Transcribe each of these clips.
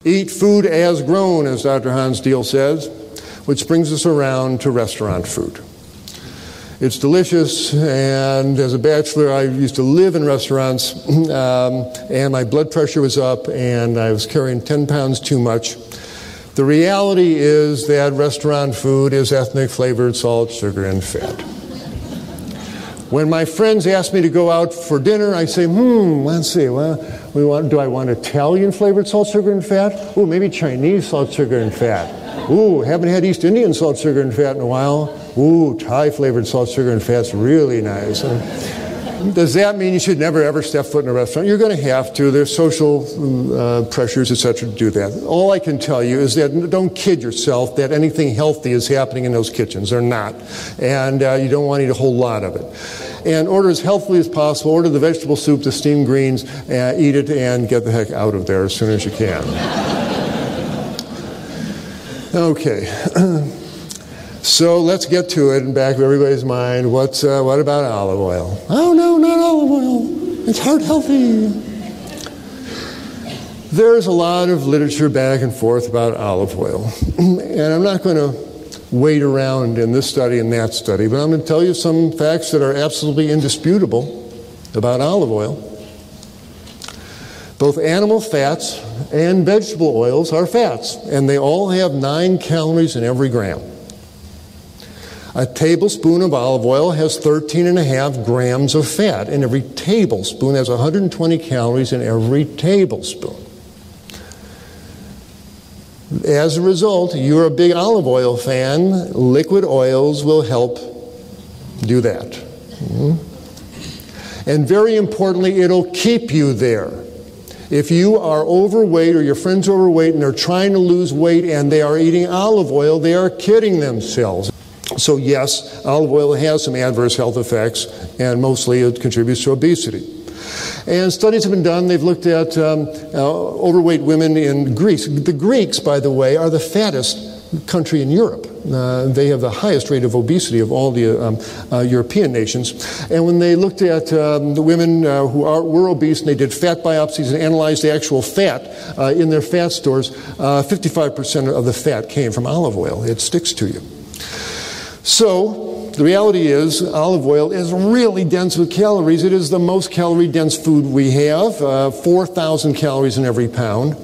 Eat food as grown, as Dr. Hans Diehl says, which brings us around to restaurant food. It's delicious, and as a bachelor, I used to live in restaurants, and my blood pressure was up, and I was carrying 10 pounds too much. The reality is that restaurant food is ethnic flavored salt, sugar, and fat. When my friends ask me to go out for dinner, I say, let's see, do I want Italian flavored salt, sugar, and fat? Ooh, maybe Chinese salt, sugar, and fat. Ooh, haven't had East Indian salt, sugar, and fat in a while. Ooh, Thai flavored salt, sugar, and fat's really nice. Does that mean you should never ever step foot in a restaurant? You're going to have to. There's social pressures, etc. to do that. All I can tell you is that don't kid yourself that anything healthy is happening in those kitchens. They're not. And you don't want to eat a whole lot of it. And order as healthily as possible. Order the vegetable soup, the steamed greens, eat it, and get the heck out of there as soon as you can. Okay. So let's get to it, and back of everybody's mind, what about olive oil? Oh no, not olive oil. It's heart healthy. There's a lot of literature back and forth about olive oil. And I'm not going to wait around in this study and that study, but I'm going to tell you some facts that are absolutely indisputable about olive oil. Both animal fats and vegetable oils are fats, and they all have 9 calories in every gram. A tablespoon of olive oil has 13.5 grams of fat, and every tablespoon has 120 calories in every tablespoon. As a result, you're a big olive oil fan. Liquid oils will help do that. And very importantly, it'll keep you there. If you are overweight or your friend's overweight and they're trying to lose weight and they are eating olive oil, they are kidding themselves. So yes, olive oil has some adverse health effects, and mostly it contributes to obesity. And studies have been done. They've looked at overweight women in Greece. The Greeks, by the way, are the fattest country in Europe. They have the highest rate of obesity of all the European nations. And when they looked at the women who were obese, and they did fat biopsies and analyzed the actual fat in their fat stores, 55% of the fat came from olive oil. It sticks to you. So, the reality is, olive oil is really dense with calories. It is the most calorie-dense food we have, 4,000 calories in every pound.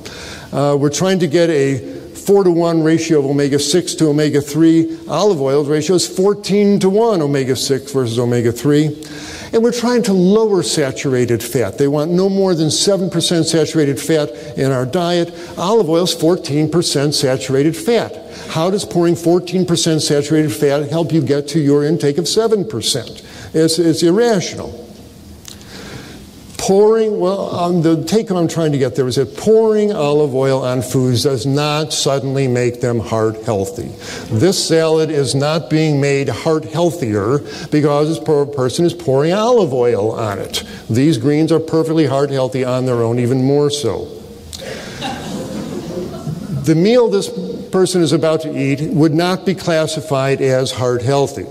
We're trying to get a 4-to-1 ratio of omega-6 to omega-3. Olive oil ratio is 14-to-1 omega-6 versus omega-3. And we're trying to lower saturated fat. They want no more than 7% saturated fat in our diet. Olive oil is 14% saturated fat. How does pouring 14% saturated fat help you get to your intake of 7%? It's irrational. The take I'm trying to get there is that pouring olive oil on foods does not suddenly make them heart healthy. This salad is not being made heart healthier because this person is pouring olive oil on it. These greens are perfectly heart healthy on their own, even more so. The meal this person is about to eat would not be classified as heart healthy.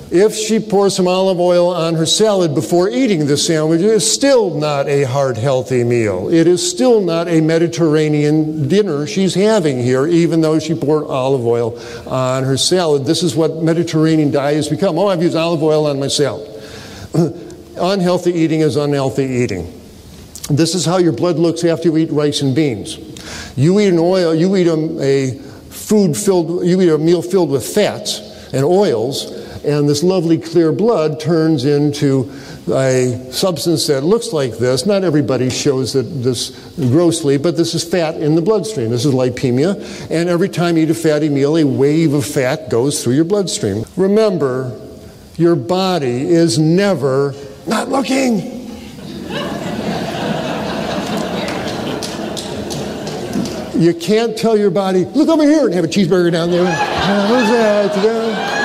If she pours some olive oil on her salad before eating the sandwich, it is still not a heart-healthy meal. It is still not a Mediterranean dinner she's having here, even though she poured olive oil on her salad. This is what Mediterranean diet has become. Oh, I've used olive oil on my salad. Unhealthy eating is unhealthy eating. This is how your blood looks after you eat rice and beans. You eat a meal filled with fats and oils, and this lovely clear blood turns into a substance that looks like this. Not everybody shows this grossly, but this is fat in the bloodstream. This is lipemia, and every time you eat a fatty meal, a wave of fat goes through your bloodstream. Remember, your body is never not looking. You can't tell your body, look over here and have a cheeseburger down there. What's that?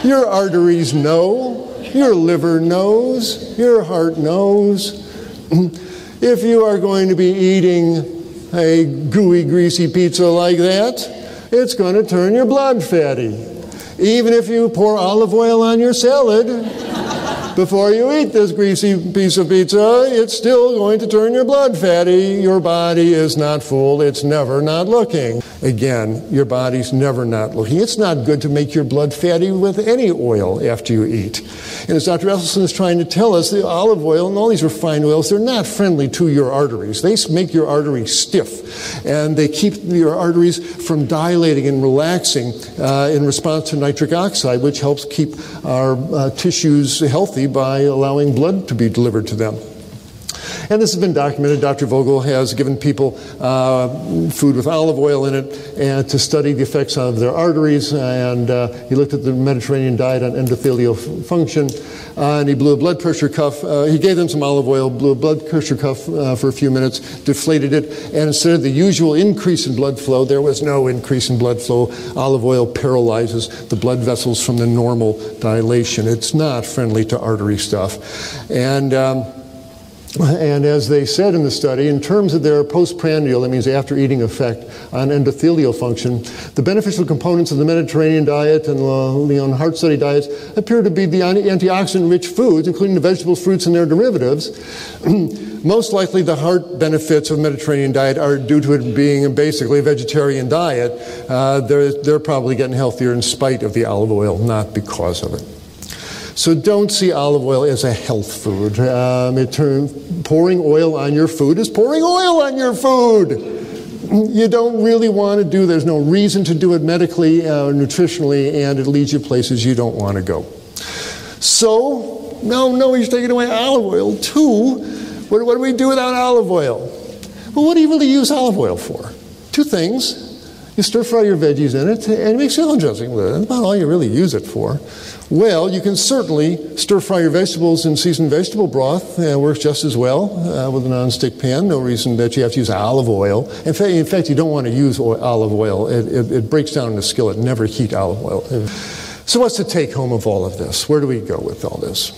Your arteries know, your liver knows, your heart knows. If you are going to be eating a gooey, greasy pizza like that, it's going to turn your blood fatty. Even if you pour olive oil on your salad, before you eat this greasy piece of pizza, it's still going to turn your blood fatty. Your body is not fooled. It's never not looking. Again, your body's never not looking. It's not good to make your blood fatty with any oil after you eat. And as Dr. Esselstyn is trying to tell us, the olive oil and all these refined oils, they're not friendly to your arteries. They make your arteries stiff, and they keep your arteries from dilating and relaxing in response to nitric oxide, which helps keep our tissues healthy by allowing blood to be delivered to them. And this has been documented. Dr. Vogel has given people food with olive oil in it and to study the effects of their arteries. And he looked at the Mediterranean diet on endothelial function. And he blew a blood pressure cuff. He gave them some olive oil, blew a blood pressure cuff for a few minutes, deflated it. And instead of the usual increase in blood flow, there was no increase in blood flow. Olive oil paralyzes the blood vessels from the normal dilation. It's not friendly to artery stuff. And as they said in the study, in terms of their postprandial, that means after eating effect on endothelial function, the beneficial components of the Mediterranean diet and the heart study diets appear to be the antioxidant-rich foods, including the vegetables, fruits, and their derivatives. Most likely the heart benefits of the Mediterranean diet are due to it being basically a vegetarian diet. They're probably getting healthier in spite of the olive oil, not because of it. So don't see olive oil as a health food. Pouring oil on your food is pouring oil on your food. You don't really want to do, there's no reason to do it medically or nutritionally, and it leads you places you don't want to go. So, no, he's taking away olive oil too. What do we do without olive oil? Well, what do you really use olive oil for? Two things. You stir fry your veggies in it, and you make salad dressing with it. That's about all you really use it for. Well, you can certainly stir fry your vegetables in seasoned vegetable broth. It works just as well with a nonstick pan. No reason that you have to use olive oil. In fact, you don't want to use olive oil. It breaks down in the skillet. Never heat olive oil. So what's the take home of all of this? Where do we go with all this?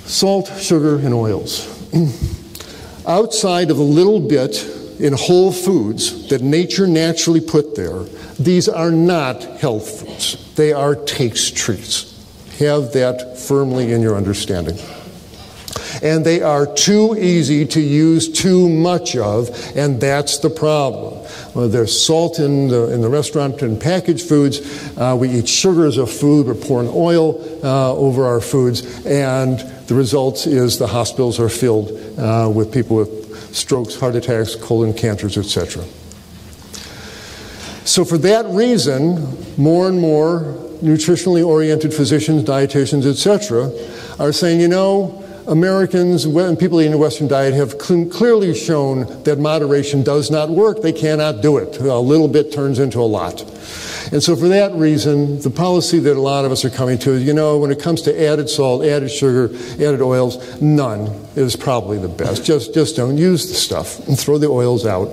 Salt, sugar, and oils. Outside of a little bit in whole foods that nature naturally put there, these are not health foods. They are taste treats. Have that firmly in your understanding. And they are too easy to use too much of, and that's the problem. Well, there's salt in the restaurant and packaged foods. We eat sugar as a food. We're pouring oil over our foods, and the result is the hospitals are filled with people with strokes, heart attacks, colon cancers, etc. So for that reason, more and more nutritionally oriented physicians, dietitians, etc. are saying, Americans and people eating a Western diet have clearly shown that moderation does not work. They cannot do it. A little bit turns into a lot. And so for that reason, the policy that a lot of us are coming to is, when it comes to added salt, added sugar, added oils, none is probably the best. Just don't use the stuff and throw the oils out.